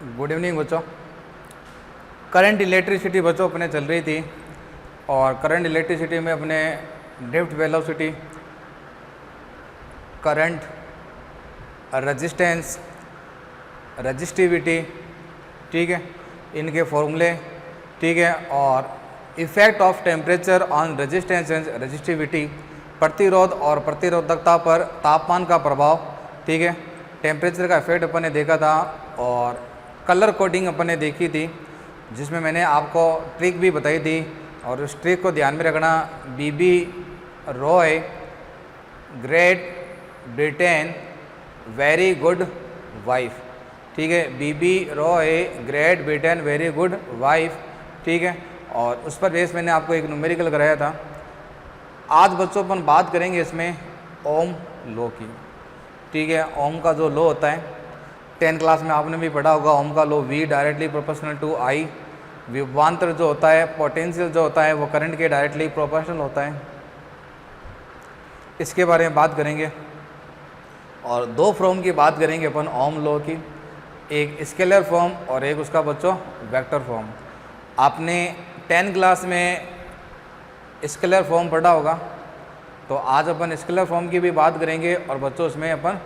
Good evening बच्चों। Current electricity बच्चों अपने चल रही थी और करंट इलेक्ट्रिसिटी में अपने drift velocity, current, resistance, resistivity, ठीक है, इनके फॉर्मूले, ठीक है, और effect of temperature on resistance and resistivity, प्रतिरोध और प्रतिरोधकता पर तापमान का प्रभाव, ठीक है, टेम्परेचर का इफेक्ट अपन ने देखा था और कलर कोडिंग अपन ने देखी थी जिसमें मैंने आपको ट्रिक भी बताई थी और उस ट्रिक को ध्यान में रखना। BB Roy, Great Britain, very good wife, ठीक है, BB Roy, Great Britain, very good wife, ठीक है, और उस पर बेस मैंने आपको एक न्यूमेरिकल कराया था। आज बच्चों अपन बात करेंगे इसमें ओम लॉ की, ठीक है। ओम का जो लॉ होता है 10th क्लास में आपने भी पढ़ा होगा। ओम का law V directly proportional to I, विभवांतर जो होता है, पोटेंशियल जो होता है वो करंट के डायरेक्टली प्रोपोर्शनल होता है। इसके बारे में बात करेंगे और दो फॉर्म की बात करेंगे अपन ओम लॉ की, एक स्केलर फॉर्म और एक उसका बच्चों वेक्टर फॉर्म। आपने 10th क्लास में स्केलर फॉर्म पढ़ा होगा, तो आज अपन स्केलर फॉर्म की भी बात करेंगे और बच्चों उसमें अपन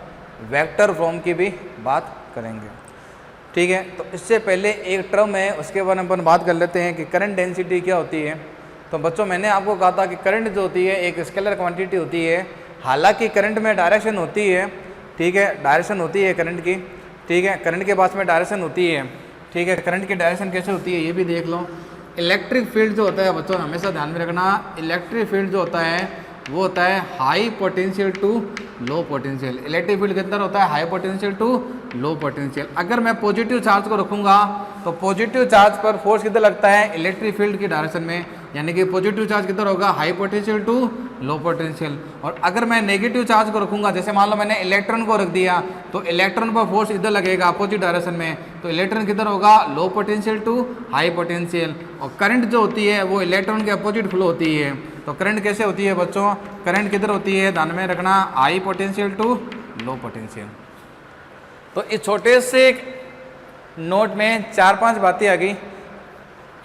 वेक्टर फॉर्म की भी बात करेंगे, ठीक है। तो इससे पहले एक टर्म है उसके बारे में अपन बात कर लेते हैं कि करंट डेंसिटी क्या होती है। तो बच्चों मैंने आपको कहा था कि करंट जो होती है एक स्केलर क्वांटिटी होती है। हालांकि करंट में डायरेक्शन होती है, ठीक है, डायरेक्शन होती है करंट की, ठीक है, करंट के पास में डायरेक्शन होती है, ठीक है। करंट की डायरेक्शन कैसे होती है ये भी देख लो। इलेक्ट्रिक फील्ड जो होता है बच्चों हमेशा ध्यान में रखना, इलेक्ट्रिक फील्ड जो होता है वो होता है high potential to low potential. Electric field के अंदर होता है high potential to low potential. अगर मैं पॉजिटिव चार्ज को रखूंगा तो पॉजिटिव चार्ज पर फोर्स किधर लगता है, इलेक्ट्रिक फील्ड की डायरेक्शन में, यानी कि पॉजिटिव चार्ज किधर होगा, high potential to low potential. और अगर मैं नेगेटिव चार्ज को रखूंगा, जैसे मान लो मैंने इलेक्ट्रॉन को रख दिया तो इलेक्ट्रॉन पर फोर्स इधर लगेगा अपोजिट डायरेक्शन में, तो इलेक्ट्रॉन किधर होगा, low potential to high potential. और करंट जो होती है वो इलेक्ट्रॉन के अपोजिट फ्लो होती है। तो करंट कैसे होती है बच्चों, करंट किधर होती है, ध्यान में रखना, high potential to low potential. तो इस छोटे से नोट में 4-5 बातें आ गई।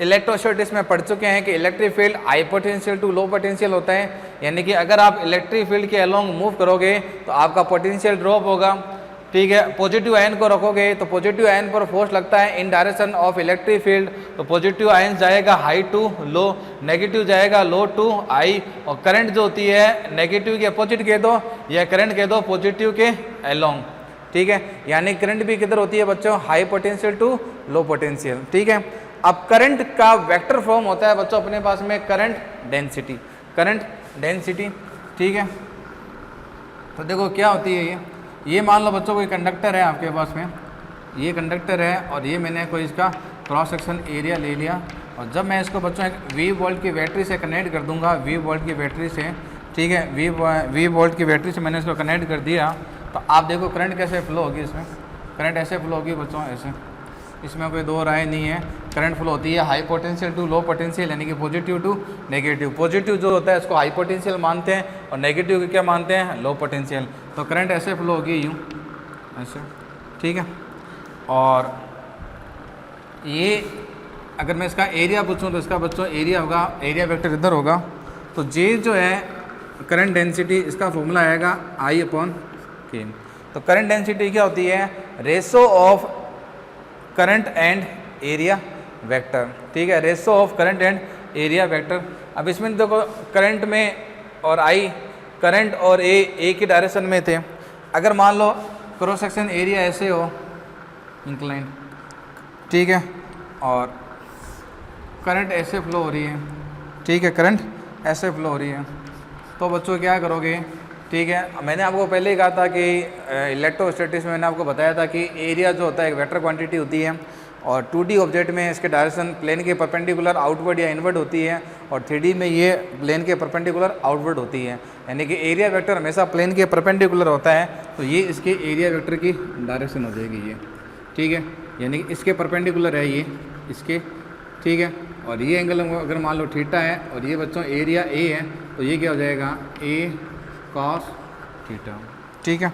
इलेक्ट्रोस्टैटिक्स में पढ़ चुके हैं कि electric field high potential to low potential होता है, यानी कि अगर आप इलेक्ट्रिक फील्ड के अलोंग मूव करोगे तो आपका पोटेंशियल ड्रॉप होगा, ठीक है। पॉजिटिव आयन को रखोगे तो पॉजिटिव आयन पर फोर्स लगता है इन डायरेक्शन ऑफ इलेक्ट्रिक फील्ड, तो पॉजिटिव आयन जाएगा हाई टू लो, नेगेटिव जाएगा लो टू हाई। और करंट जो होती है नेगेटिव के अपोजिट कह दो या करंट कह दो पॉजिटिव के अलोंग, ठीक है। यानी करंट भी किधर होती है बच्चों, high potential to low potential, ठीक है। अब करंट का वेक्टर फॉर्म होता है बच्चों अपने पास में करंट डेंसिटी, करंट डेंसिटी, ठीक है। तो देखो क्या होती है ये मान लो बच्चों कोई कंडक्टर है आपके पास में, ये कंडक्टर है और ये मैंने कोई इसका क्रॉस सेक्शन एरिया ले लिया और जब मैं इसको बच्चों एक V वोल्ट की बैटरी से कनेक्ट कर दूंगा, V वोल्ट की बैटरी से, ठीक है, V वोल्ट की बैटरी से मैंने इसको कनेक्ट कर दिया, तो आप देखो करंट कैसे फ्लो होगी इसमें, करंट ऐसे फ्लो होगी बच्चों, ऐसे, इसमें कोई दो राय नहीं है। करंट फ्लो होती है high potential to low potential, यानी कि पॉजिटिव टू नेगेटिव। पॉजिटिव जो होता है उसको हाई पोटेंशियल मानते हैं और नेगेटिव को क्या मानते हैं, लो पोटेंशियल। तो करंट ऐसे फ्लो होगी यूँ, ऐसे, ठीक है। और ये अगर मैं इसका एरिया पूछूं तो इसका बच्चों एरिया होगा, एरिया वेक्टर इधर होगा। तो जे जो है करंट डेंसिटी, इसका फॉर्मूला आएगा I/K। तो करंट डेंसिटी क्या होती है, ratio of current and area vector, ठीक है, ratio of current and area vector. अब इसमें देखो करंट में और I, करंट और ए की डायरेक्शन में थे। अगर मान लो क्रॉस सेक्शन एरिया ऐसे हो इंक्लाइन, ठीक है, और करंट ऐसे फ्लो हो रही है, ठीक है, करंट ऐसे फ्लो हो रही है, तो बच्चों क्या करोगे, ठीक है। मैंने आपको पहले ही कहा था कि इलेक्ट्रोस्टैटिक्स में मैंने आपको बताया था कि एरिया जो होता है एक वेक्टर क्वांटिटी होती है और 2D ऑब्जेक्ट में इसके डायरेक्शन प्लेन के परपेंडिकुलर आउटवर्ड या इनवर्ड होती है और 3D में ये प्लेन के परपेंडिकुलर आउटवर्ड होती है, यानी कि एरिया वेक्टर हमेशा प्लेन के परपेंडिकुलर होता है। तो ये इसके एरिया वेक्टर की डायरेक्शन हो जाएगी ये, ठीक है, यानी कि इसके परपेंडिकुलर है ये इसके, ठीक है। और ये एंगल अगर मान लो थीटा है और ये बच्चों एरिया ए है, तो ये क्या हो जाएगा, A cos थीटा, ठीक है।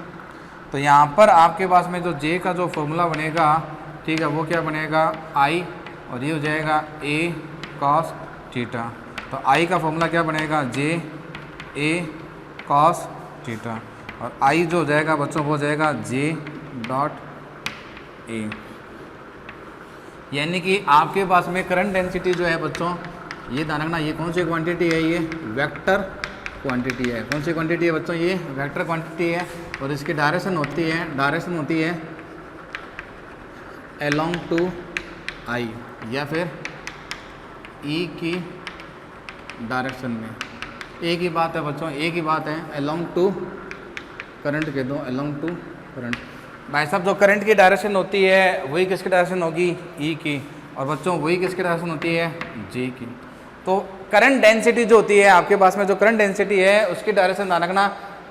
तो यहाँ पर आपके पास में जो J का जो फॉर्मूला बनेगा ठीक है, वो क्या बनेगा आई, और ये हो जाएगा ए कॉस थीटा। तो आई का फॉर्मूला क्या बनेगा जे ए कॉस थीटा, और आई जो हो जाएगा बच्चों वो हो जाएगा जे डॉट ए। यानी कि आपके पास में करंट डेंसिटी जो है बच्चों, ये ध्यान रखना, ये कौन सी क्वांटिटी है, ये वेक्टर क्वांटिटी है। कौन सी क्वांटिटी है बच्चों, ये वेक्टर क्वांटिटी है, और इसकी डायरेक्शन होती है अलोंग टू आई, या फिर ई की डायरेक्शन में। एक ही बात है बच्चों, एक ही बात है, अलोंग टू करंट कह दो, अलोंग टू करंट। भाई साहब जो करंट की डायरेक्शन होती है वही किसकी डायरेक्शन होगी, ई की, और बच्चों वही किसकी डायरेक्शन होती है, जे की। तो करंट डेंसिटी जो होती है आपके पास में, जो करंट डेंसिटी है उसकी डायरेक्शन ध्यान रखना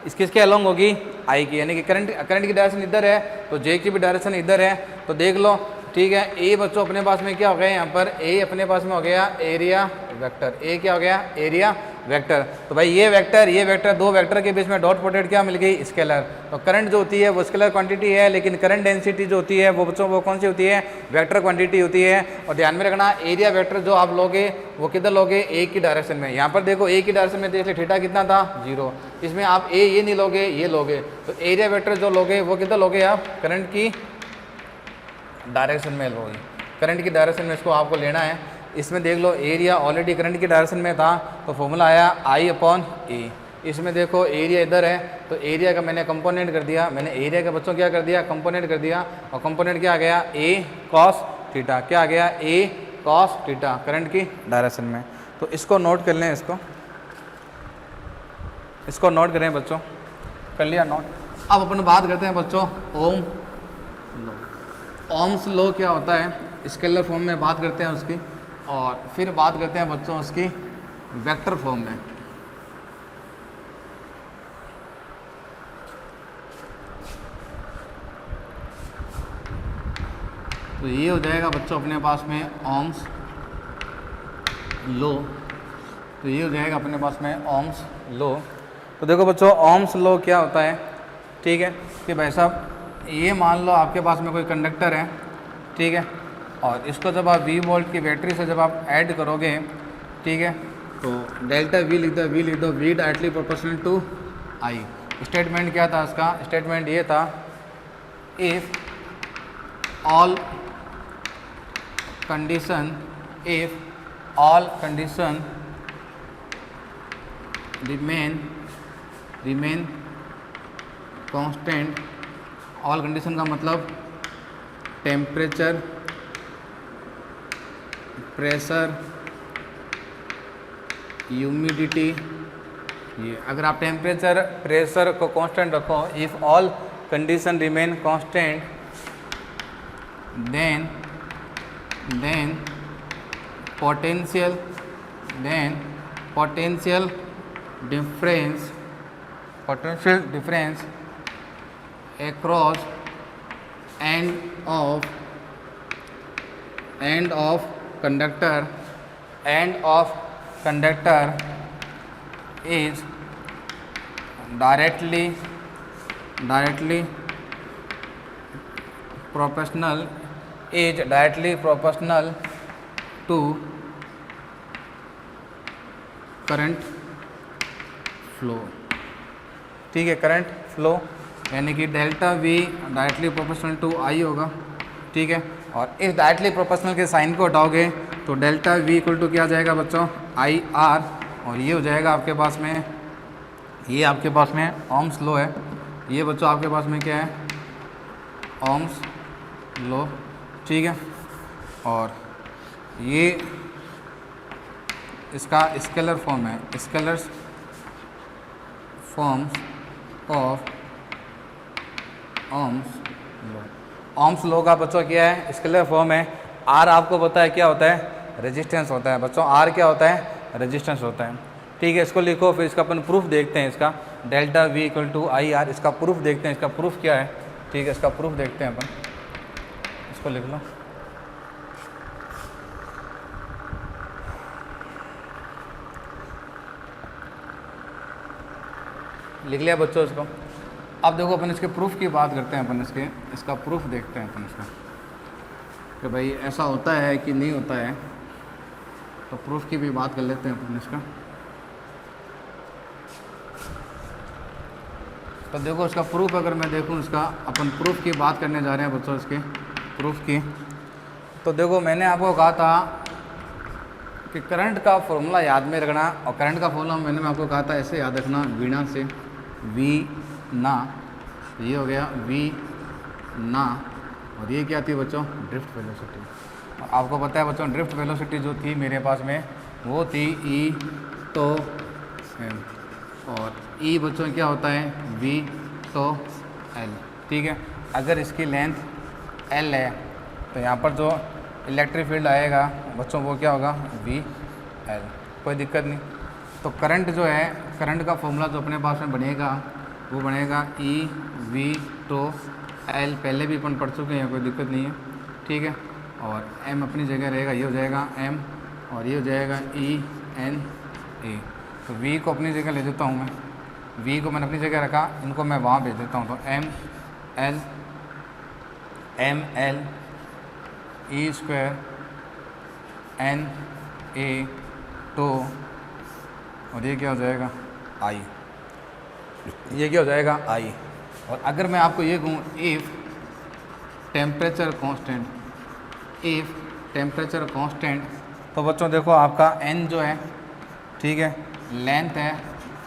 किसके अलोंग होगी, आई की। यानी कि करंट की डायरेक्शन इधर है तो जे की भी डायरेक्शन इधर है, तो देख लो, ठीक है। ए बच्चों अपने पास में क्या हो गया, यहाँ पर ए अपने पास में हो गया एरिया वेक्टर, ए क्या हो गया, एरिया वेक्टर। तो भाई ये वेक्टर, दो वेक्टर के बीच में डॉट प्रोडक्ट क्या मिल गई, स्केलर। तो करंट जो होती है वो स्केलर क्वांटिटी है, लेकिन करंट डेंसिटी जो होती है वो बच्चों वो कौन सी होती है, वेक्टर क्वांटिटी होती है। और ध्यान में रखना एरिया वेक्टर जो आप लोगे वो किधर लोगे, ए की डायरेक्शन में। यहाँ पर देखो ए की डायरेक्शन में देख ले थीटा कितना था, 0। इसमें आप ए ये नहीं लोगे, ये लोगे, तो एरिया वेक्टर जो लोगे वो किधर लोगे आप, करंट की डायरेक्शन में लोगे। करंट की डायरेक्शन में इसको आपको लेना है। इसमें देख लो एरिया ऑलरेडी करंट की डायरेक्शन में था, तो फॉर्मूला आया आई अपॉन ए। इसमें देखो एरिया इधर है, तो एरिया का मैंने कंपोनेंट कर दिया, मैंने एरिया का बच्चों क्या कर दिया, कंपोनेंट कर दिया, और कंपोनेंट क्या आ गया, ए कॉस थीटा। क्या आ गया, ए कॉस थीटा, करंट की डायरेक्शन में। तो इसको नोट कर लें, इसको नोट करें बच्चों, कर लिया नोट। अब अपन बात करते हैं बच्चों ओम लॉ। ओम्स लॉ क्या होता है, स्केलर फॉर्म में बात करते हैं उसकी, और फिर बात करते हैं बच्चों उसकी वेक्टर फॉर्म में। तो ये हो जाएगा बच्चों अपने पास में ओम्स लॉ। तो ये हो जाएगा अपने पास में ओम्स लॉ। तो देखो बच्चों ओम्स लॉ क्या होता है, ठीक है, कि भाई साहब ये मान लो आपके पास में कोई कंडक्टर है, ठीक है, और इसको जब आप V वोल्ट की बैटरी से जब आप ऐड करोगे, ठीक है, तो डेल्टा V लिख दो, V directly proportional to I। Statement क्या था उसका, स्टेटमेंट ये था, if all condition remain constant. All condition का मतलब टेम्परेचर, प्रेशर, ह्यूमिडिटी। ये अगर आप टेम्परेचर प्रेशर को कांस्टेंट रखो, if all condition remain constant then potential difference across end of conductor is directly proportional to current flow. ठीक है, current flow यानी कि delta V directly proportional to I होगा, ठीक है। और इस डायरेक्टली प्रोपोर्शनल के साइन को हटाओगे तो डेल्टा V इक्वल टू क्या आ जाएगा बच्चों, IR, और ये हो जाएगा आपके पास में, ये आपके पास में ओम्स लॉ है। ये बच्चों आपके पास में क्या है, ओम्स लॉ, ठीक है। और ये इसका स्केलर फॉर्म है, scalars forms of Ohm's law. Ohm's law का बच्चों क्या है, स्केलर फॉर्म है। आर आपको पता है क्या होता है, रेजिस्टेंस होता है बच्चों। आर क्या होता है, रेजिस्टेंस होता है, ठीक है। इसको लिखो, फिर इसका अपन प्रूफ देखते हैं, इसका delta V equal to IR, इसका प्रूफ देखते हैं। इसका प्रूफ क्या है, ठीक है, इसका प्रूफ देखते हैं अपन, इसको लिख लो। लिख लिया बच्चों इसको। अब देखो अपन इसके प्रूफ की बात करते हैं, अपन इसका प्रूफ देखते हैं अपन इसका। कि भाई ऐसा होता है कि नहीं होता है, तो प्रूफ की भी बात कर लेते हैं अपन इसका। तो देखो इसका प्रूफ अगर मैं देखूं, इसका अपन प्रूफ की बात करने जा रहे हैं बच्चों, इसके प्रूफ की। तो देखो मैंने आपको कहा था कि करंट का फॉर्मूला याद में रखना, और करंट का फॉर्मूला मैंने आपको कहा था ऐसे याद रखना, वीणा से वी ना, ये हो गया वी ना, और ये क्या थी बच्चों, ड्रिफ्ट वेलोसिटी। और आपको पता है बच्चों ड्रिफ्ट वेलोसिटी जो थी मेरे पास में वो थी ई तो एम, और ई बच्चों क्या होता है वी तो एल। ठीक है, अगर इसकी लेंथ एल है तो यहाँ पर जो इलेक्ट्रिक फील्ड आएगा बच्चों वो क्या होगा वी एल, कोई दिक्कत नहीं। तो करंट जो है, करंट का फॉर्मूला जो अपने पास में बनेगा वो बनेगा ई वी टू एल, पहले भी अपन पढ़ चुके हैं, कोई दिक्कत नहीं है। ठीक है, और एम अपनी जगह रहेगा, ये हो जाएगा एम और ये हो जाएगा ई एन ए। तो वी को अपनी जगह ले देता हूँ मैं, वी को मैंने अपनी जगह रखा, इनको मैं वहाँ भेज देता हूँ। तो M L E square N A two, और ये क्या हो जाएगा आई, ये क्या हो जाएगा आई। और अगर मैं आपको ये कहूँ if temperature constant, if temperature constant, तो बच्चों देखो आपका एन जो है, ठीक है, लेंथ है,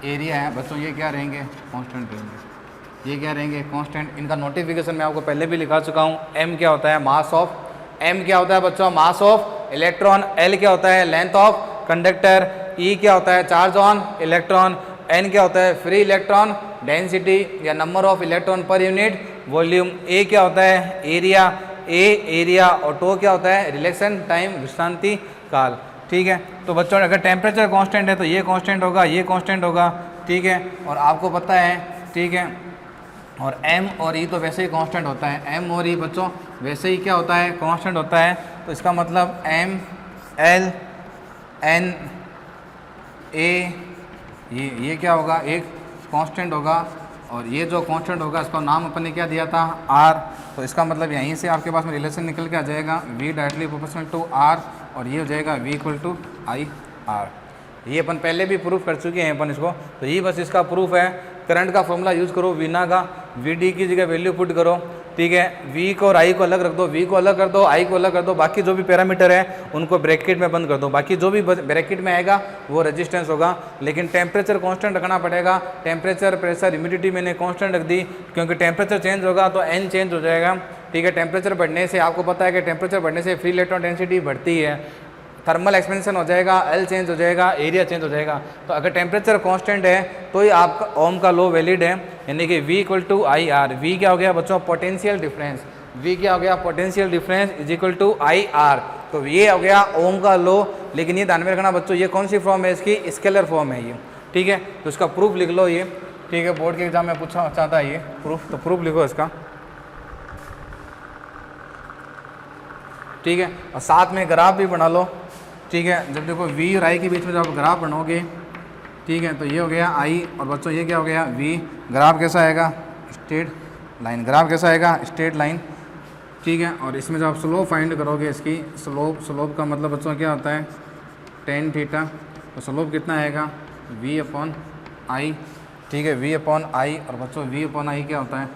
एरिया है बच्चों, ये क्या रहेंगे कांस्टेंट रहेंगे, ये क्या रहेंगे कांस्टेंट। इनका नोटिफिकेशन मैं आपको पहले भी लिखा चुका हूँ। एम क्या होता है मास ऑफ, एम क्या होता है बच्चों मास ऑफ इलेक्ट्रॉन, एल क्या होता है लेंथ ऑफ कंडक्टर, ई क्या होता है चार्ज ऑन इलेक्ट्रॉन, एन क्या होता है फ्री इलेक्ट्रॉन डेंसिटी या number of electron per unit volume, A क्या होता है एरिया, ए एरिया, और टो क्या होता है रिलेक्शन टाइम विश्रांति काल। ठीक है, तो बच्चों अगर टेम्परेचर कांस्टेंट है तो ये कांस्टेंट होगा, ये कांस्टेंट होगा। ठीक है, और आपको पता है, ठीक है, और एम और ई तो वैसे ही कांस्टेंट होता है, एम और ई बच्चों वैसे ही क्या होता है कांस्टेंट होता है। तो इसका मतलब एम एल एन ए, ये क्या होगा एक कांस्टेंट होगा, और ये जो कांस्टेंट होगा इसका नाम अपन ने क्या दिया था आर। तो इसका मतलब यहीं से आपके पास में रिलेशन निकल के आ जाएगा V directly proportional to R, और ये हो जाएगा V equal to I R. ये अपन पहले भी प्रूफ कर चुके हैं अपन इसको, तो ये बस इसका प्रूफ है। करंट का फॉर्मूला यूज़ करो वीना का, वी डी की जगह वैल्यू पुट करो। ठीक है, वी को और आई को अलग रख दो, वी को अलग कर दो, आई को अलग कर दो, बाकी जो भी पैरामीटर है उनको ब्रैकेट में बंद कर दो, बाकी जो भी ब्रैकेट में आएगा वो रेजिस्टेंस होगा। लेकिन टेम्परेचर कांस्टेंट रखना पड़ेगा, टेम्परेचर प्रेशर ह्यूमिडिटी मैंने कांस्टेंट रख दी, क्योंकि टेम्परेचर चेंज होगा तो एन चेंज हो जाएगा। ठीक है, टेम्परेचर बढ़ने से आपको पता है कि टेम्परेचर बढ़ने से फ्री इलेक्ट्रॉन डेंसिटी बढ़ती है, थर्मल एक्सपेंशन हो जाएगा, एल चेंज हो जाएगा, एरिया चेंज हो जाएगा। तो अगर टेम्परेचर कांस्टेंट है तो ही आपका ओम का लॉ वैलिड है, यानी कि V equal to I R. V क्या हो गया बच्चों पोटेंशियल डिफरेंस, V क्या हो गया potential difference is equal to I R. तो ये हो गया ओम का लॉ। लेकिन ये ध्यान में रखना बच्चों, ये कौन सी फॉर्म है इसकी, स्केलर फॉर्म है ये। ठीक है, तो इसका प्रूफ लिख लो ये। ठीक है, बोर्ड के एग्जाम में पूछा चाहता है ये प्रूफ, तो प्रूफ लिखो इसका। ठीक है, और साथ में ग्राफ भी बना लो। ठीक है, जब देखो V और I के बीच में जब ग्राफ बनोगे, ठीक है, तो ये हो गया I, और बच्चों ये क्या हो गया V। ग्राफ कैसा आएगा स्ट्रेट लाइन, ग्राफ कैसा आएगा स्ट्रेट लाइन। ठीक है, और इसमें जब आप स्लोप फाइंड करोगे इसकी, स्लोप का मतलब बच्चों क्या होता है टेन थीटा, तो स्लोप कितना आएगा V अपॉन I। ठीक है, V अपॉन I, और बच्चों V अपॉन I क्या होता है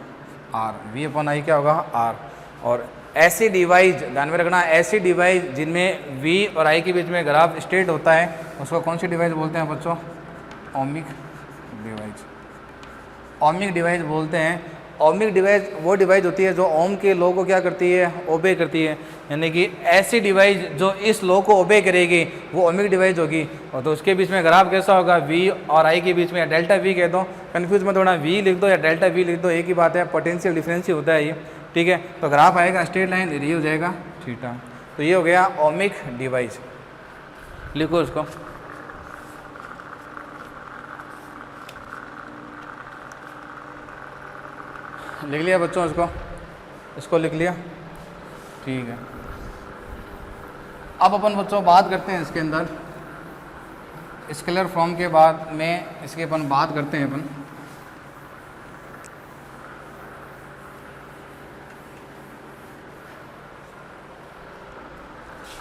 R, V अपॉन I क्या होगा R। और ऐसी डिवाइस ध्यान में रखना, ऐसी डिवाइस जिनमें V और I के बीच में ग्राफ स्ट्रेट होता है उसको कौन सी डिवाइस बोलते हैं बच्चों, ओमिक डिवाइस। ओमिक डिवाइस बोलते हैं। ओमिक डिवाइस वो डिवाइस होती है जो ओम के लॉ को क्या करती है ओबे करती है, यानी कि ऐसी डिवाइस जो इस लॉ को ओबे करेगी वो ओमिक डिवाइस होगी। और तो उसके बीच में ग्राफ कैसा होगा V और I के बीच में, या डेल्टा V कह दो, कन्फ्यूज में थोड़ा V लिख दो या डेल्टा V लिख दो, एक ही बात है, पोटेंशियल डिफरेंस ही होता है ये। ठीक है, तो ग्राफ आएगा स्ट्रेट लाइन, ये हो जाएगा थीटा। तो ये हो गया ओमिक डिवाइस, लिखो इसको। लिख लिया बच्चों इसको लिख लिया। ठीक है, अब अपन बच्चों बात करते हैं इसके अंदर स्केलर फॉर्म के बाद में इसके अपन बात करते हैं अपन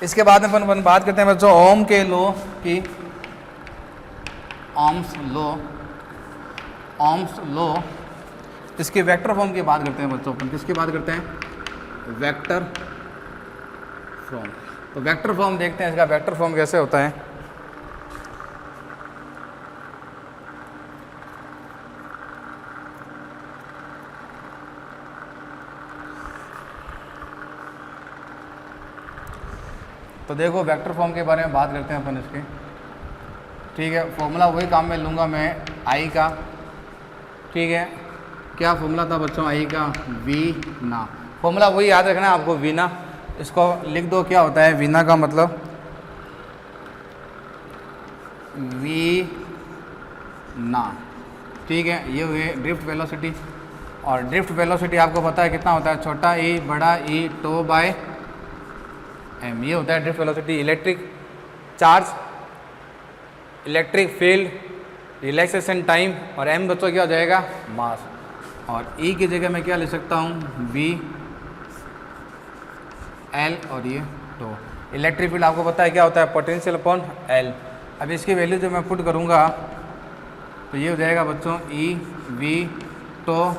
इसके बाद में अपन बात करते हैं बच्चों ओम के लॉ की, ओम्स लॉ, इसके वेक्टर फॉर्म की बात करते हैं बच्चों। अपन किसकी बात करते हैं? Vector form. तो वेक्टर फॉर्म देखते हैं इसका वेक्टर फॉर्म कैसे होता है। तो देखो वेक्टर फॉर्म के बारे में बात करते हैं अपन इसके, ठीक है। फॉर्मूला वही काम में लूँगा मैं आई का, ठीक है। क्या फॉर्मूला था बच्चों आई का? वी ना। फॉर्मूला वही याद रखना है आपको, वीना। इसको लिख दो, क्या होता है वीना का मतलब? वी ना, ठीक है। ये हुए ड्रिफ्ट वेलोसिटी, और ड्रिफ्ट वेलोसिटी आपको पता है कितना होता है? छोटा ई बड़ा ई टो बाय एम, ये होता है drift velocity. Electric charge, electric field, relaxation time, और एम बच्चों क्या हो जाएगा? मास। और ई की जगह मैं क्या ले सकता हूँ? वी एल, और ये टो। इलेक्ट्रिक फील्ड आपको पता है क्या होता है? Potential upon L. अब इसकी वैल्यू जो मैं पुट करूँगा तो ये हो जाएगा बच्चों ई वी टो,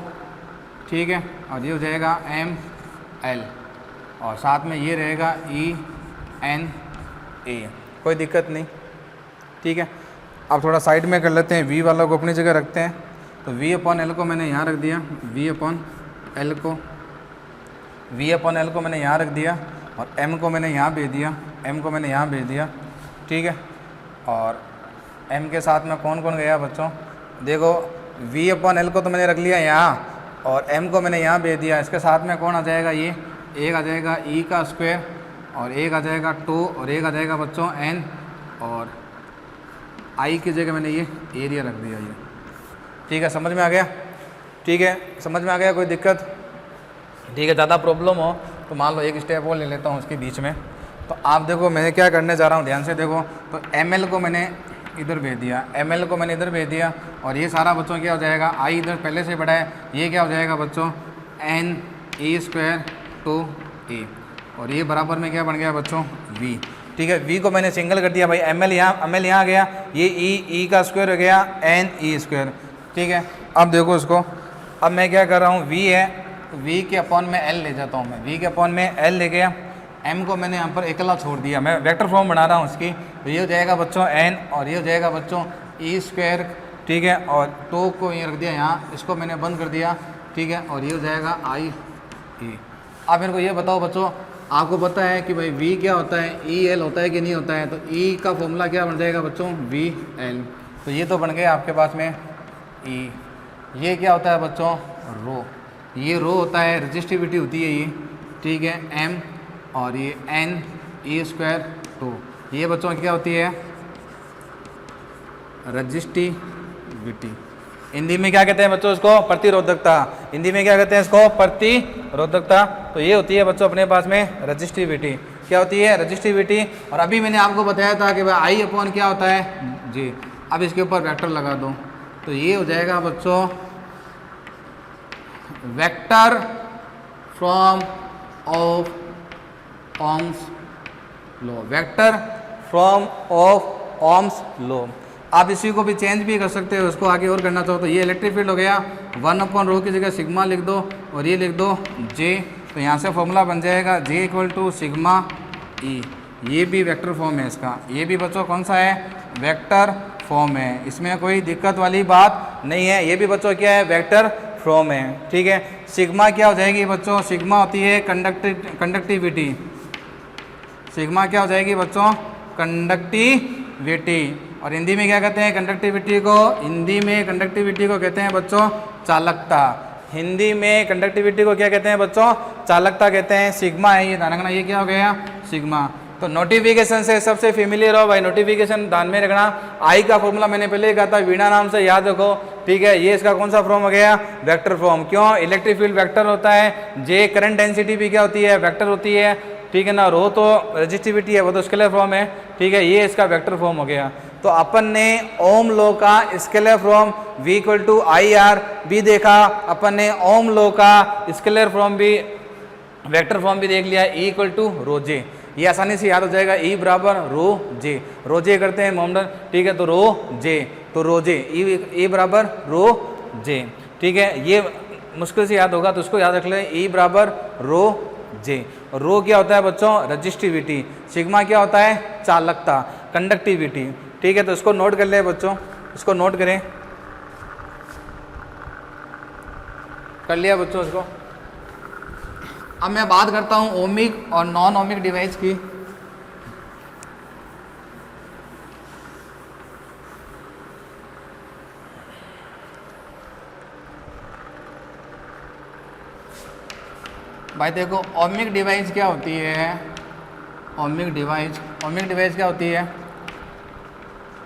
ठीक है। और ये हो जाएगा एम एल, और साथ में ये रहेगा ई एन ए। कोई दिक्कत नहीं, ठीक है। अब थोड़ा साइड में कर लेते हैं, वी वाला को अपनी जगह रखते हैं। तो वी अपॉन एल को मैंने यहाँ रख दिया, वी अपॉन एल को मैंने यहाँ रख दिया, और एम को मैंने यहाँ भेज दिया, ठीक है। और एम के साथ में कौन कौन गया बच्चों? देखो वी अपॉन एल को तो मैंने रख लिया यहाँ, और एम को मैंने यहाँ भेज दिया। इसके साथ में कौन आ जाएगा? ये एक आ जाएगा ई का स्क्वायर, और एक आ जाएगा टू, और एक आ जाएगा बच्चों एन, और आई की जगह मैंने ये एरिया रख दिया ये, ठीक है। समझ में आ गया? ठीक है, समझ में आ गया? कोई दिक्कत? ठीक है। ज़्यादा प्रॉब्लम हो तो मान लो एक स्टेप और ले लेता हूँ उसके बीच में। तो आप देखो मैं क्या करने जा रहा हूँ, ध्यान से देखो। तो एम एल को मैंने इधर भेज दिया, इधर भेज दिया, और ये सारा बच्चों क्या हो जाएगा? आई इधर पहले से बड़ा है, ये क्या हो जाएगा बच्चों? एन ई स्क्वायर टू ए, और ये बराबर में क्या बन गया बच्चों? वी, ठीक है। वी को मैंने सिंगल कर दिया भाई, एम एल यहाँ गया, ये ई का स्क्वायर हो गया एन ई स्क्वायर, ठीक है। अब देखो इसको, अब मैं क्या कर रहा हूँ? वी है, वी के अपॉन में एल ले जाता हूँ मैं, वी के अपॉन में एल ले गया। एम को मैंने यहाँ पर अकेला छोड़ दिया, मैं वेक्टर फॉर्म बना रहा हूँ इसकी। तो ये हो जाएगा बच्चों एन, और ये हो जाएगा बच्चों ई स्क्वायर, ठीक है। और टू को ये रख दिया यहाँ, इसको मैंने बंद कर दिया, ठीक है। और ये हो जाएगा आई ई। आप मेरे को ये बताओ बच्चों, आपको पता है कि भाई वी क्या होता है? ई एल होता है कि नहीं होता है? तो ई का फॉर्मूला क्या बन जाएगा बच्चों? V L. तो ये तो बन गया आपके पास में ई। ये क्या होता है बच्चों? रो। ये रो होता है, रजिस्टिविटी होती है ये, ठीक है, एम, और ये एन ई स्क्वायर टू। ये बच्चों क्या होती है? रजिस्टिविटी। हिंदी में क्या कहते हैं बच्चों इसको? प्रतिरोधकता। हिंदी में क्या कहते हैं इसको? प्रतिरोधकता। तो ये होती है बच्चों अपने पास में रजिस्टिविटी। क्या होती है? रजिस्टिविटी। और अभी मैंने आपको बताया था कि भाई आई अपॉन क्या होता है जी। अब इसके ऊपर वेक्टर लगा दो, तो ये हो जाएगा बच्चों vector from of Ohm's law, vector from of Ohm's law. आप इसी को भी चेंज भी कर सकते हो, उसको आगे और करना चाहो तो ये इलेक्ट्रिक फील्ड हो गया, 1/रो की जगह सिग्मा लिख दो, और ये लिख दो जे। तो यहाँ से फॉर्मूला बन जाएगा जे इक्वल टू सिग्मा ई। ये भी वेक्टर फॉर्म है इसका, ये भी बच्चों कौन सा है? वेक्टर फॉर्म है, इसमें कोई दिक्कत वाली बात नहीं है। ये भी बच्चों क्या है? वेक्टर फॉर्म है, ठीक है। सिग्मा क्या हो जाएगी बच्चों? सिग्मा होती है कंडक्टिविटी। सिग्मा क्या हो जाएगी बच्चों? कंडक्टिविटी। और हिंदी में क्या कहते हैं कंडक्टिविटी को? हिंदी में कंडक्टिविटी को कहते हैं बच्चों चालकता। हिंदी में कंडक्टिविटी को क्या कहते हैं बच्चों? चालकता कहते हैं। सिग्मा है ये, ध्यान रखना, ये क्या हो गया? सिग्मा। तो नोटिफिकेशन से सबसे फेमिलियर हो भाई, नोटिफिकेशन ध्यान में रखना। आई का फॉर्मूला मैंने पहले ही कहा था, वीणा नाम से याद रखो, ठीक है। ये इसका कौन सा फॉर्म हो गया? Vector form. क्यों? इलेक्ट्रिक फील्ड वेक्टर होता है, जे करंट डेंसिटी भी क्या होती है? वेक्टर होती है, ठीक है ना। रो तो रजिस्टिविटी है, वो तो स्केलर फॉर्म है, ठीक है। ये इसका वेक्टर फॉर्म हो गया। तो अपन ने ओम लॉ का scalar form V equal to I R भी देखा, अपन ने ओम लॉ का स्केलर फॉर्म भी, वेक्टर फॉर्म भी देख लिया, E equal to rho J. ये आसानी से याद हो जाएगा। ई बराबर रो जे, रोजे करते हैं मोहम्मद, ठीक है, तो रो जे, तो रोजे, ई बराबर रो जे, ठीक है। ये मुश्किल से याद होगा तो उसको याद रख लें, ई बराबर रो जे। रो क्या होता है बच्चों? रजिस्टिविटी। सिग्मा क्या होता है? चालकता, कंडक्टिविटी, ठीक है। तो इसको नोट कर ले बच्चों, इसको नोट करें, कर लिया बच्चों इसको। अब मैं बात करता हूँ ओमिक और नॉन ओमिक डिवाइस की। भाई देखो, ओमिक डिवाइस क्या होती है? ओमिक डिवाइस क्या होती है?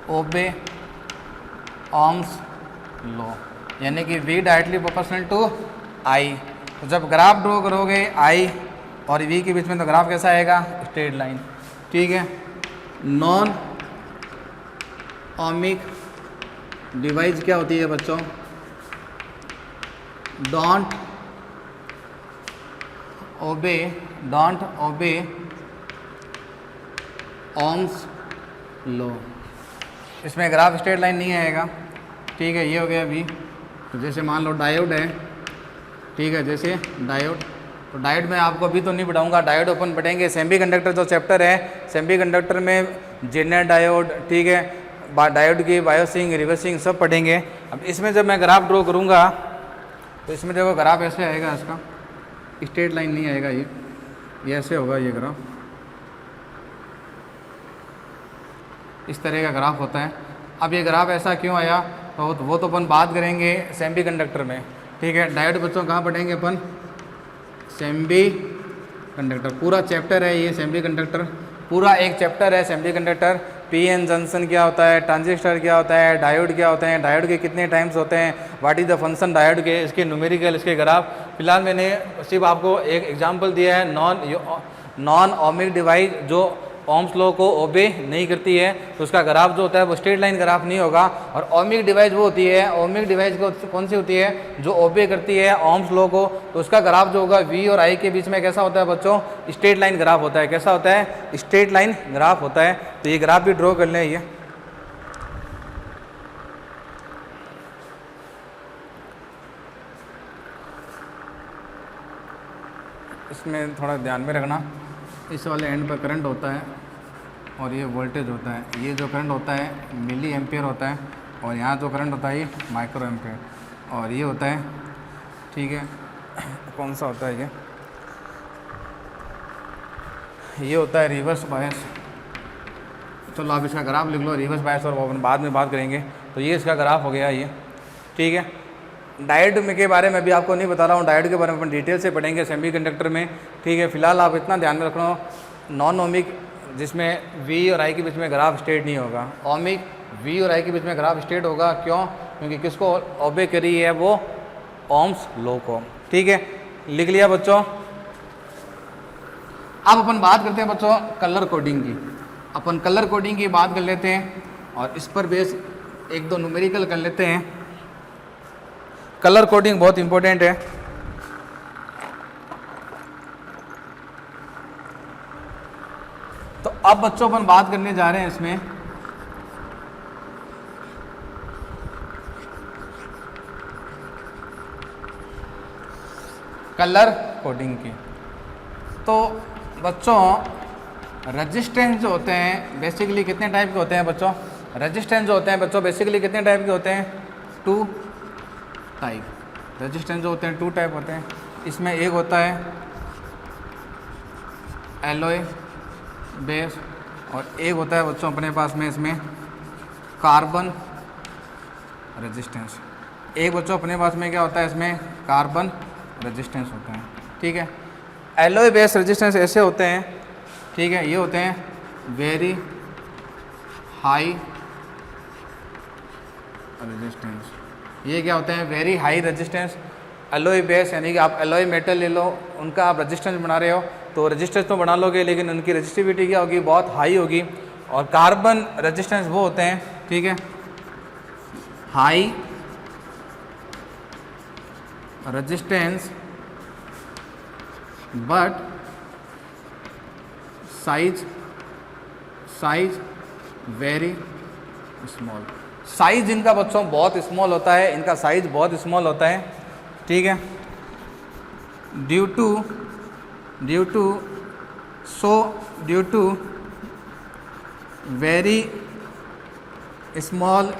ओबे ओम्स लॉ, यानी कि V directly proportional to I। तो जब ग्राफ ड्रॉ करोगे I और V के बीच में, तो ग्राफ कैसा आएगा? स्ट्रेट लाइन, ठीक है। नॉन ओमिक डिवाइस क्या होती है बच्चों? डोंट ओबे ओम्स लॉ। इसमें ग्राफ स्ट्रेट लाइन नहीं आएगा, ठीक है। ये हो गया V। तो जैसे मान लो डायोड है, ठीक है, जैसे डायोड, तो डायोड में आपको अभी तो नहीं पढ़ाऊंगा, डायोड ओपन पढ़ेंगे। सेमीकंडक्टर जो चैप्टर है, सेमीकंडक्टर में जेनर डायोड, ठीक है, डायोड की बायोसिंग, रिवर्सिंग सब पढ़ेंगे। अब इसमें जब मैं ग्राफ ड्रॉ करूँगा तो इसमें देखो ग्राफ ऐसे आएगा, इसका स्ट्रेट लाइन नहीं आएगा, ये ऐसे होगा, ये ग्राफ इस तरह का ग्राफ होता है। अब ये ग्राफ ऐसा क्यों आया, तो वो तो अपन बात करेंगे सेमीकंडक्टर में, ठीक है। डायोड बच्चों कहाँ पढ़ेंगे अपन? सेमीकंडक्टर, पूरा चैप्टर है ये सेमीकंडक्टर, पूरा एक चैप्टर है सेमीकंडक्टर। पीएन जंक्शन क्या होता है, ट्रांजिस्टर क्या होता है, डायोड क्या होते हैं, डायोड के कितने टाइम्स होते हैं, what is the function diode के, इसके न्यूमेरिकल, इसके ग्राफ। फिलहाल मैंने सिर्फ आपको एक एग्जांपल दिया है, नॉन ओमिक डिवाइस जो ओम्स लॉ को ओबे नहीं करती है, तो उसका ग्राफ जो होता है वो स्ट्रेट लाइन ग्राफ नहीं होगा। और ओमिक डिवाइस वो होती है, ओमिक डिवाइस कौन सी होती है? जो ओबे करती है ओम्स लॉ को, तो उसका ग्राफ जो होगा V और I के बीच में कैसा होता है बच्चों? स्ट्रेट लाइन ग्राफ होता है। कैसा होता है? स्ट्रेट लाइन ग्राफ होता है। तो ये ग्राफ भी ड्रॉ कर लें। ये इसमें थोड़ा ध्यान में रखना, इस वाले एंड पर करंट होता है और ये वोल्टेज होता है। ये जो करंट होता है मिली एम्पियर होता है, और यहाँ जो करंट होता है ये माइक्रो एम्पियर, और ये होता है, ठीक है, कौन सा होता है ये होता है रिवर्स बायस। चलो आप इसका ग्राफ लिख लो, रिवर्स बायस, और वो अपन बाद में बात करेंगे। तो ये इसका ग्राफ हो गया ये, ठीक है। डायोड में के बारे में अभी आपको नहीं बता रहा हूँ, डायोड के बारे में अपन डिटेल से पढ़ेंगे सेमीकंडक्टर में, ठीक है। फिलहाल आप इतना ध्यान में रखना, नॉन ओमिक जिसमें V और I के बीच में ग्राफ स्ट्रेट नहीं होगा, ओमिक V और I के बीच में ग्राफ स्ट्रेट होगा। क्यों? क्योंकि किसको ओबे करी है? वो ओम्स लॉ को, ठीक है। लिख लिया बच्चों। अब अपन बात करते हैं बच्चों कलर कोडिंग की। अपन कलर कोडिंग की बात कर लेते हैं और इस पर बेस एक दो न्यूमेरिकल कर लेते हैं। कलर कोडिंग बहुत इंपॉर्टेंट है। तो अब बच्चों अपन बात करने जा रहे हैं इसमें कलर कोडिंग की। तो बच्चों रेजिस्टेंस जो होते हैं बेसिकली कितने टाइप के होते हैं बच्चों? रेजिस्टेंस जो होते हैं बच्चों बेसिकली कितने टाइप के होते हैं? 2 टाइप। रेजिस्टेंस जो होते हैं 2 टाइप होते हैं। इसमें एक होता है एलॉय बेस और एक होता है बच्चों अपने पास में इसमें कार्बन रेजिस्टेंस। एक बच्चों अपने पास में क्या होता है इसमें कार्बन रेजिस्टेंस होता है, ठीक है। एलॉय बेस रेजिस्टेंस ऐसे होते हैं, ठीक है। ये होते हैं वेरी हाई रेजिस्टेंस। ये क्या होते हैं? Very high resistance. Alloy base यानी कि आप एलॉय मेटल ले लो, उनका आप रेजिस्टेंस बना रहे हो तो रेजिस्टेंस तो बना लोगे लेकिन उनकी रेजिस्टिविटी क्या होगी? बहुत हाई होगी। और कार्बन रेजिस्टेंस वो होते हैं, ठीक है, high resistance but size very small. Size इनका बच्चों बहुत स्मॉल होता है, इनका साइज बहुत स्मॉल होता है, ठीक है। Due to very small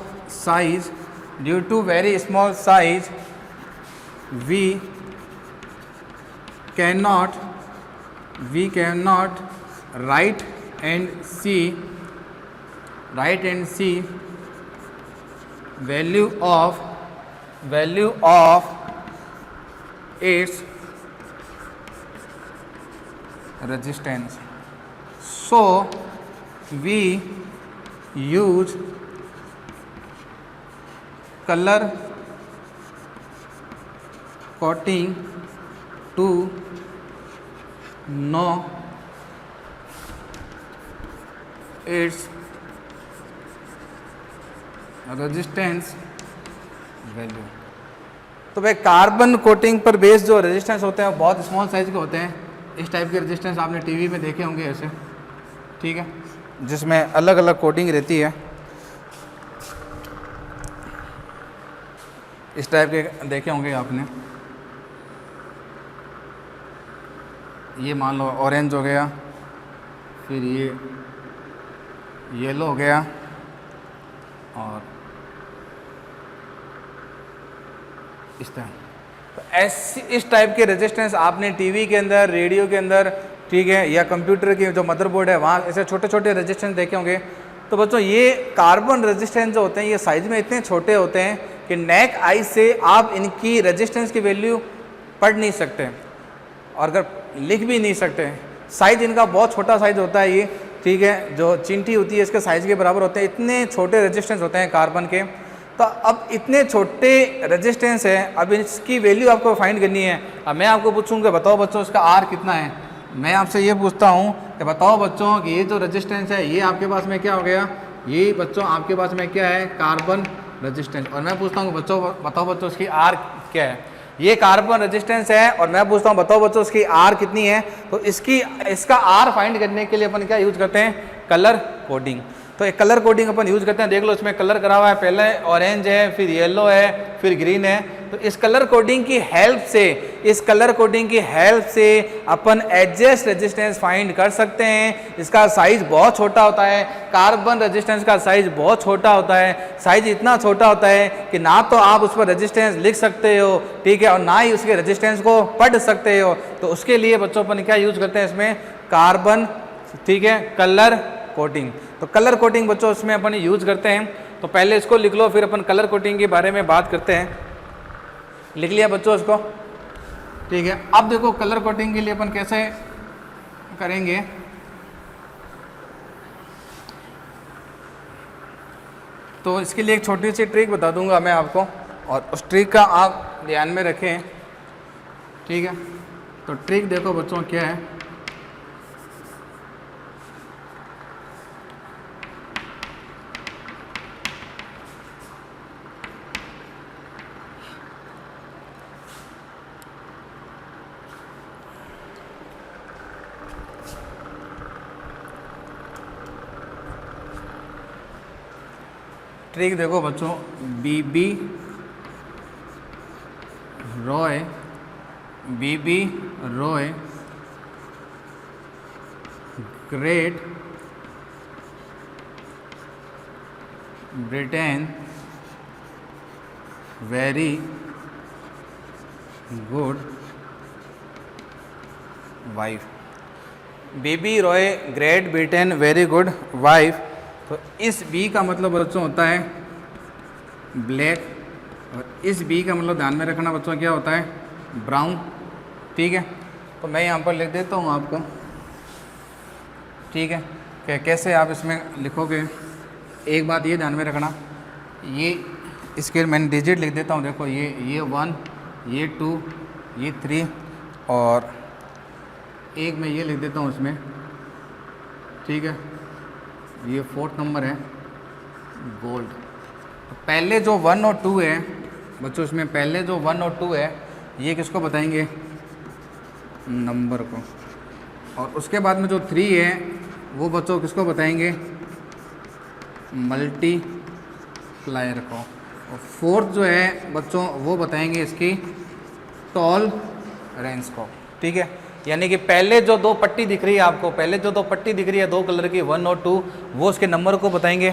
size, we cannot write and see value of its resistance, so we use color coating to know its resistance value. तो भाई कार्बन कोटिंग पर बेस्ड जो रेजिस्टेंस होते हैं वो बहुत स्मॉल साइज के होते हैं। इस टाइप के रेजिस्टेंस आपने टीवी में देखे होंगे ऐसे, ठीक है, जिसमें अलग अलग कोटिंग रहती है। इस टाइप के देखे होंगे आपने। ये मान लो ऑरेंज हो गया, फिर ये येलो हो गया, और इस तरह। तो इस टाइप के रेजिस्टेंस आपने टीवी के अंदर, रेडियो के अंदर, ठीक है, या कंप्यूटर के जो मदरबोर्ड है वहाँ ऐसे छोटे छोटे रेजिस्टेंस देखे होंगे। तो बच्चों ये कार्बन रेजिस्टेंस जो होते हैं ये साइज में इतने छोटे होते हैं कि नेक आई से आप इनकी रेजिस्टेंस की वैल्यू पढ़ नहीं सकते, और अगर लिख भी नहीं सकते। साइज इनका बहुत छोटा साइज होता है ये, ठीक है, जो चिंटी होती है इसके साइज़ के बराबर होते हैं। इतने छोटे रेजिस्टेंस होते हैं कार्बन के। तो अब इतने छोटे रेजिस्टेंस है, अब इसकी वैल्यू आपको फाइंड करनी है। अब मैं आपको पूछूंगा बताओ बच्चों इसका आर कितना है। मैं आपसे ये पूछता हूँ कि बताओ बच्चों कि ये जो रेजिस्टेंस है ये आपके पास में क्या हो गया, ये बच्चों आपके पास में क्या है, कार्बन रेजिस्टेंस। और मैं पूछता हूँ बच्चों बताओ बच्चों इसकी आर क्या है। ये कार्बन रेजिस्टेंस है और मैं पूछता हूँ बताओ बच्चों इसकी आर कितनी है। तो इसका आर फाइंड करने के लिए अपन क्या यूज करते हैं, कलर कोडिंग। तो एक कलर कोडिंग अपन यूज करते हैं। देख लो इसमें कलर करा हुआ है, पहले ऑरेंज है, फिर येलो है, फिर ग्रीन है। तो इस कलर कोडिंग की हेल्प से अपन एडजस्ट रेजिस्टेंस फाइंड कर सकते हैं। इसका साइज बहुत छोटा होता है, कार्बन रेजिस्टेंस का साइज बहुत छोटा होता है। साइज इतना छोटा होता है कि ना तो आप उस पर रेजिस्टेंस लिख सकते हो, ठीक है, और ना ही उसके रेजिस्टेंस को पढ़ सकते हो। तो उसके लिए बच्चों अपन क्या यूज करते हैं इसमें, कार्बन, ठीक है, कलर कोटिंग। तो कलर कोटिंग बच्चों इसमें अपन यूज करते हैं। तो पहले इसको लिख लो, फिर अपन कलर कोटिंग के बारे में बात करते हैं। लिख लिया बच्चों इसको, ठीक है। अब देखो कलर कोटिंग के लिए अपन कैसे करेंगे। तो इसके लिए एक छोटी सी ट्रिक बता दूंगा मैं आपको, और उस ट्रिक का आप ध्यान में रखें, ठीक है। तो ट्रिक देखो बच्चों क्या है। ट्रिक देखो बच्चों, BB Roy Great Britain very good wife. BB Roy Great Britain very good wife. तो इस बी का मतलब बच्चों होता है ब्लैक, और इस बी का मतलब ध्यान में रखना बच्चों क्या होता है, ब्राउन, ठीक है। तो मैं यहाँ पर लिख देता हूँ आपको, ठीक है, कि कैसे आप इसमें लिखोगे। एक बात ये ध्यान में रखना, ये इसके मैंने डिजिट लिख देता हूँ। देखो ये 1, ये 2, ये 3, और एक मैं ये लिख देता हूँ इसमें, ठीक है, ये 4th नंबर है गोल्ड। तो पहले जो 1 और 2 है बच्चों, इसमें पहले जो 1 और 2 है ये किसको बताएंगे, नंबर को, और उसके बाद में जो 3 है वो बच्चों किसको बताएंगे, मल्टीप्लायर को। और 4th जो है बच्चों वो बताएंगे इसकी टॉलरेंस को। ठीक है, यानी कि पहले जो 2 पट्टी दिख रही है आपको, पहले जो 2 पट्टी दिख रही है 2 कलर की 1 और 2, वो उसके नंबर को बताएंगे।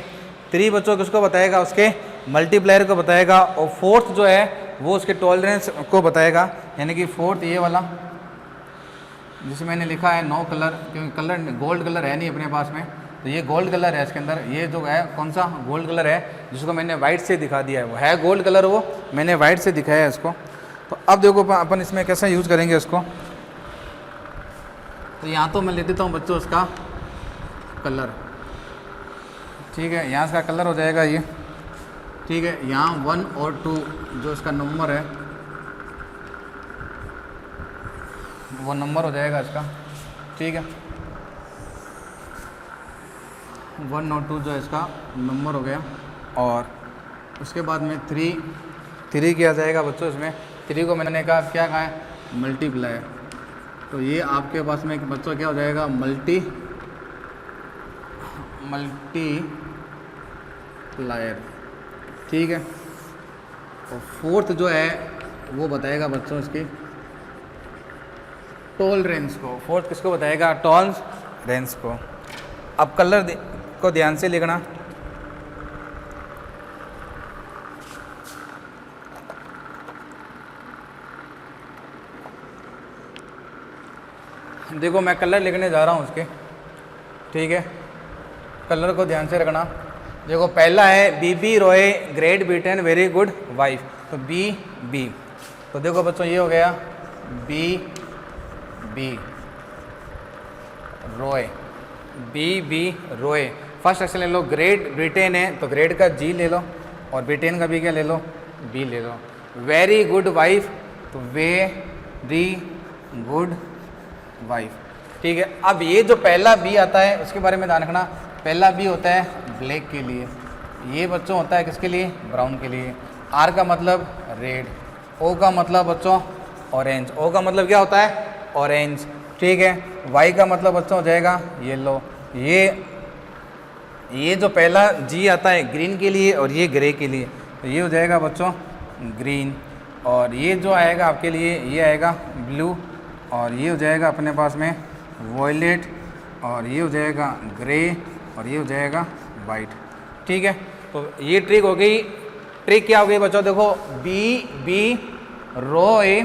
3 बच्चों किसको बताएगा, उसके मल्टीप्लायर को बताएगा। और 4th जो है वो उसके टॉलरेंस को बताएगा, यानी कि 4th ये वाला जिसे मैंने लिखा है 9 कलर, क्योंकि कलर गोल्ड कलर है नहीं अपने पास में, तो ये गोल्ड कलर है इसके अंदर। ये जो है कौन सा गोल्ड कलर है जिसको मैंने वाइट से दिखा दिया है, वो है गोल्ड कलर, वो मैंने वाइट से दिखाया है इसको। तो अब देखो अपन इसमें कैसे यूज़ करेंगे इसको। तो यहाँ तो मैं ले देता हूँ बच्चों उसका कलर। ठीक है, यहाँ इसका कलर हो जाएगा ये। ठीक है, यहाँ 1 और 2 जो इसका नंबर है वो नंबर हो जाएगा इसका। ठीक है, 1 और 2 जो है इसका नंबर हो गया। और उसके बाद में 3 किया जाएगा बच्चों इसमें। 3 को मैंने कहा क्या कहा है, मल्टीप्लायर। तो ये आपके पास में बच्चों क्या हो जाएगा, मल्टीप्लायर। ठीक है, और 4th जो है वो बताएगा बच्चों इसकी टॉलरेंस को। 4th किसको बताएगा, टॉलरेंस को। अब कलर को ध्यान से लिखना। देखो मैं कलर लिखने जा रहा हूँ उसके। ठीक है, कलर को ध्यान से रखना। देखो पहला है BB Roy Great Britain very good wife, तो बी। तो देखो बच्चों ये हो गया बी रॉय। फर्स्ट अक्षर ले लो, ग्रेट ब्रिटेन है तो ग्रेट का जी ले लो, और ब्रिटेन का भी क्या ले लो, बी ले लो। वेरी गुड वाइफ, तो वेरी गुड वाइफ। ठीक है, अब ये जो पहला बी आता है उसके बारे में ध्यान रखना। पहला बी होता है ब्लैक के लिए, ये बच्चों होता है किसके लिए, ब्राउन के लिए। आर का मतलब रेड, ओ का मतलब बच्चों ऑरेंज, ओ का मतलब क्या होता है, ऑरेंज। ठीक है, वाई का मतलब बच्चों हो जाएगा येलो। ये जो पहला जी आता है ग्रीन के लिए और ये ग्रे के लिए, तो ये हो जाएगा बच्चों ग्रीन। और ये जो आएगा आपके लिए ये आएगा ब्लू, और ये हो जाएगा अपने पास में वॉयलेट, और ये हो जाएगा ग्रे, और ये हो जाएगा वाइट। ठीक है, तो ये ट्रिक हो गई। ट्रिक क्या हो गई बच्चों, देखो B Roy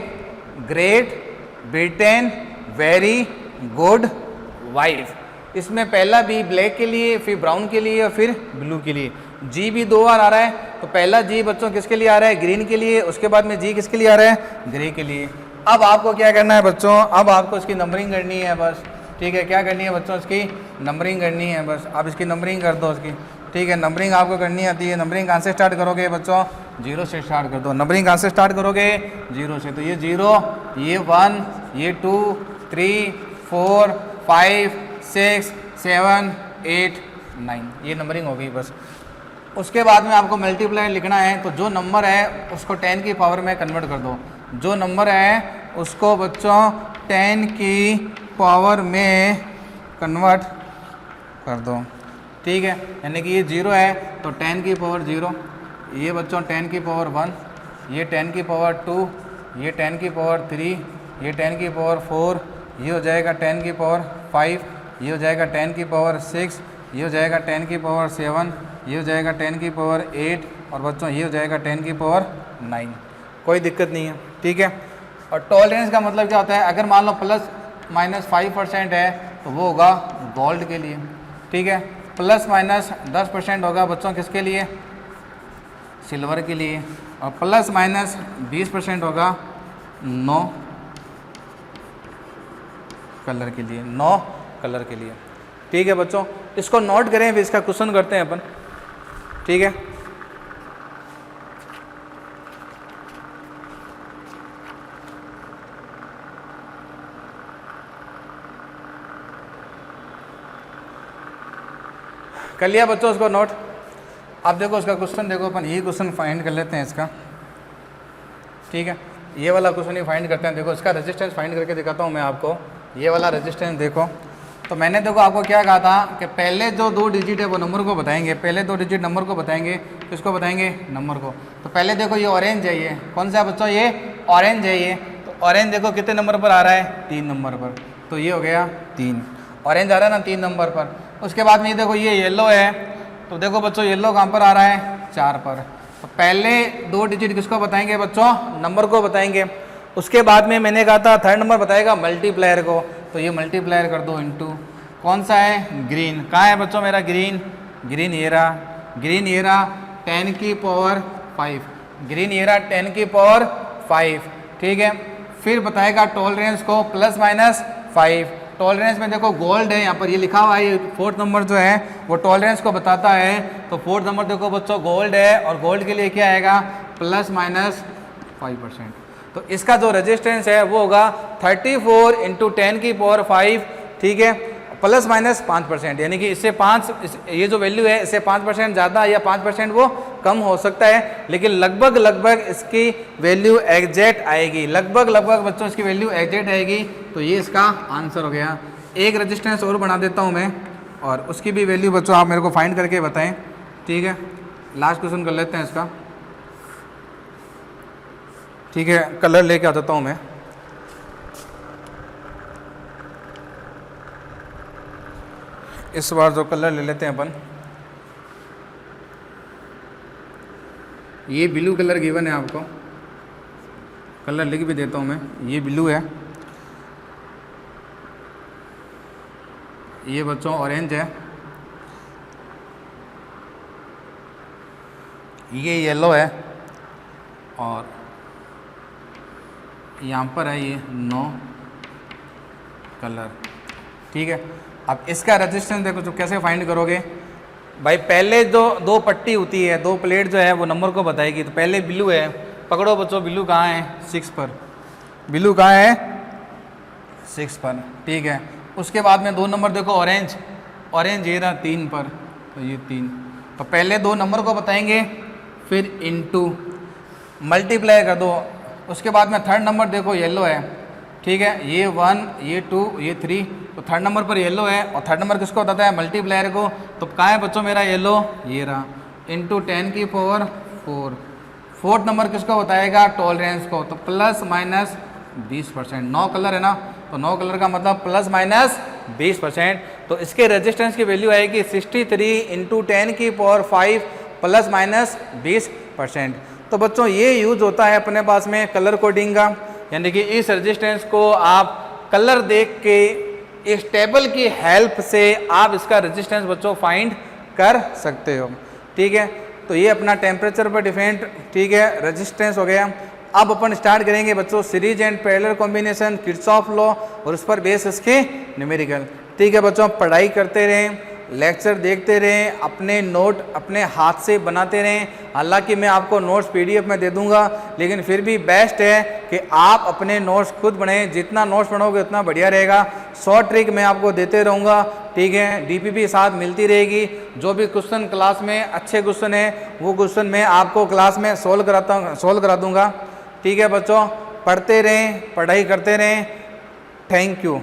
Great Britain very good wife. इसमें पहला बी ब्लैक के लिए, फिर ब्राउन के लिए और फिर ब्लू के लिए। जी भी 2 बार आ रहा है, तो पहला जी बच्चों किसके लिए आ रहा है, ग्रीन के लिए। उसके बाद में जी किसके लिए आ रहा है, ग्रे के लिए। अब आपको क्या करना है बच्चों, अब आपको इसकी नंबरिंग करनी है बस। ठीक है, क्या करनी है बच्चों, इसकी नंबरिंग करनी है बस। आप इसकी नंबरिंग कर दो इसकी। ठीक है, नंबरिंग आपको करनी आती है। नंबरिंग कहाँ से स्टार्ट करोगे बच्चों, 0 से स्टार्ट कर दो। नंबरिंग कहाँ से स्टार्ट करोगे, 0 से। तो ये 0, ये 1, ये 2, 3, 4, 5, 6, 7, 8, 9, ये नंबरिंग होगी बस। उसके बाद में आपको मल्टीप्लायर लिखना है, तो जो नंबर है उसको 10 की पावर में कन्वर्ट कर दो। जो नंबर है उसको बच्चों 10 की पावर में कन्वर्ट कर दो। ठीक है, यानी कि ये 0 है तो 10 की पावर 0, ये बच्चों 10 की पावर 1, ये 10 की पावर 2, ये 10 की पावर 3, ये 10 की पावर 4, ये हो जाएगा 10 की पावर 5, ये हो जाएगा 10 की पावर 6, ये हो जाएगा 10 की पावर 7, ये हो जाएगा 10 की पावर 8, और बच्चों ये हो जाएगा 10 की पावर 9। कोई दिक्कत नहीं है। ठीक है, और टॉलरेंस का मतलब क्या होता है, अगर मान लो ±5% है तो वो होगा गोल्ड के लिए। ठीक है, ±10% होगा बच्चों किसके लिए, सिल्वर के लिए। और ±20% होगा नो कलर के लिए, नो कलर के लिए। ठीक है बच्चों, इसको नोट करें, फिर इसका क्वेश्चन करते हैं अपन। ठीक है, कर लिया बच्चों उसको नोट। अब देखो उसका क्वेश्चन, देखो अपन ये क्वेश्चन फाइंड कर लेते हैं इसका। ठीक है, ये वाला क्वेश्चन ही फाइंड करते हैं। देखो इसका रेजिस्टेंस फाइंड करके दिखाता हूँ मैं आपको। ये वाला रेजिस्टेंस देखो, तो मैंने देखो आपको क्या कहा था कि पहले जो 2 डिजिट है वो नंबर को बताएंगे, पहले 2 डिजिट नंबर को बताएंगे, किसको बताएंगे, नंबर को। तो पहले देखो ये ऑरेंज है, ये कौन सा है बच्चों, ये ऑरेंज है। ये तो ऑरेंज देखो कितने नंबर पर आ रहा है, 3 नंबर पर, तो ये हो गया 3, ऑरेंज आ रहा है ना 3 नंबर पर। उसके बाद में ये देखो ये येलो है, तो देखो बच्चों येलो कहाँ पर आ रहा है, 4 पर। तो पहले 2 डिजिट किसको बताएंगे बच्चों, नंबर को बताएंगे। उसके बाद में मैंने कहा था थर्ड नंबर बताएगा मल्टीप्लायर को, तो ये मल्टीप्लायर कर दो इनटू कौन सा है, ग्रीन। कहाँ है बच्चों मेरा ग्रीन, ग्रीन ये रहा, ग्रीन ये रहा 10 की पावर 5, ग्रीन ये रहा 10 की पावर 5, ठीक है। फिर बताएगा टॉलरेंस को प्लस माइनस 5, टॉलरेंस में देखो गोल्ड है यहाँ पर, ये लिखा हुआ है, ये 4th नंबर जो है वो टॉलरेंस को बताता है। तो 4th नंबर देखो बच्चों गोल्ड है, और गोल्ड के लिए क्या आएगा, प्लस माइनस 5%। तो इसका जो रेजिस्टेंस है वो होगा 34 इंटू 10 की पावर 5, ठीक है, प्लस माइनस 5%, यानी कि इससे 5, ये जो वैल्यू है इससे 5% ज़्यादा या 5% वो कम हो सकता है, लेकिन लगभग लगभग इसकी वैल्यू एग्जैक्ट आएगी, लगभग लगभग बच्चों इसकी वैल्यू एग्जैक्ट आएगी। तो ये इसका आंसर हो गया। एक रेजिस्टेंस और बना देता हूँ मैं, और उसकी भी वैल्यू बच्चों आप मेरे को फाइंड करके बताएं, ठीक है। लास्ट क्वेश्चन कर लेते हैं इसका, ठीक है। कलर लेके आ जाता हूँ मैं, इस बार जो कलर ले लेते हैं अपन, ये ब्लू कलर गिवन है आपको, कलर लिख भी देता हूँ मैं, ये ब्लू है, ये बच्चों ऑरेंज है, ये येलो है, और यहाँ पर है ये 9 कलर, ठीक है। अब इसका रेजिस्टेंस देखो, जो कैसे फाइंड करोगे भाई, पहले जो 2 पट्टी होती है, 2 प्लेट जो है वो नंबर को बताएगी। तो पहले ब्लू है, पकड़ो बच्चों, ब्लू कहाँ है, 6 पर, ब्लू कहाँ है, 6 पर, ठीक है। उसके बाद में 2 नंबर देखो ऑरेंज, ऑरेंज ये रहा 3 पर, तो ये 3। तो पहले 2 नंबर को बताएंगे, फिर इनटू मल्टीप्लाई कर दो। उसके बाद में थर्ड नंबर देखो येलो है, ठीक है, ये 1, ये 2, ये 3, तो थर्ड नंबर पर येलो है, और थर्ड नंबर किसको बताता है, मल्टीप्लायर को। तो कहाँ है बच्चों मेरा येलो, ये रहा, इंटू 10 की पावर 4। फोर्थ नंबर किसको बताएगा, टॉलरेंस को, तो प्लस माइनस 20%। 9 कलर है ना, तो 9 कलर का मतलब प्लस माइनस 20%। तो इसके रेजिस्टेंस की वैल्यू आएगी 63 इंटू 10 की पावर 5 प्लस माइनस 20%। तो बच्चों ये यूज होता है अपने पास में कलर कोडिंग का, यानी कि इस रेजिस्टेंस को आप कलर देख के इस टेबल की हेल्प से आप इसका रेजिस्टेंस बच्चों फाइंड कर सकते हो, ठीक है। तो ये अपना टेम्परेचर पर डिपेंड, ठीक है, रेजिस्टेंस हो गया। अब अपन स्टार्ट करेंगे बच्चों series and parallel combination, Kirchhoff law, और उस पर बेस इसके न्यूमेरिकल, ठीक है बच्चों। पढ़ाई करते रहें, लेक्चर देखते रहें, अपने नोट अपने हाथ से बनाते रहें। हालांकि मैं आपको नोट्स पीडीएफ में दे दूंगा, लेकिन फिर भी बेस्ट है कि आप अपने नोट्स खुद बनाएं। जितना नोट्स पढ़ोगे उतना बढ़िया रहेगा। शॉर्ट ट्रिक मैं आपको देते रहूँगा, ठीक है, डीपीपी साथ मिलती रहेगी। जो भी क्वेश्चन क्लास में अच्छे क्वेश्चन है वो क्वेश्चन मैं आपको क्लास में सोल्व करा दूँगा, ठीक है बच्चों। पढ़ते रहें, पढ़ाई करते रहें। Thank you.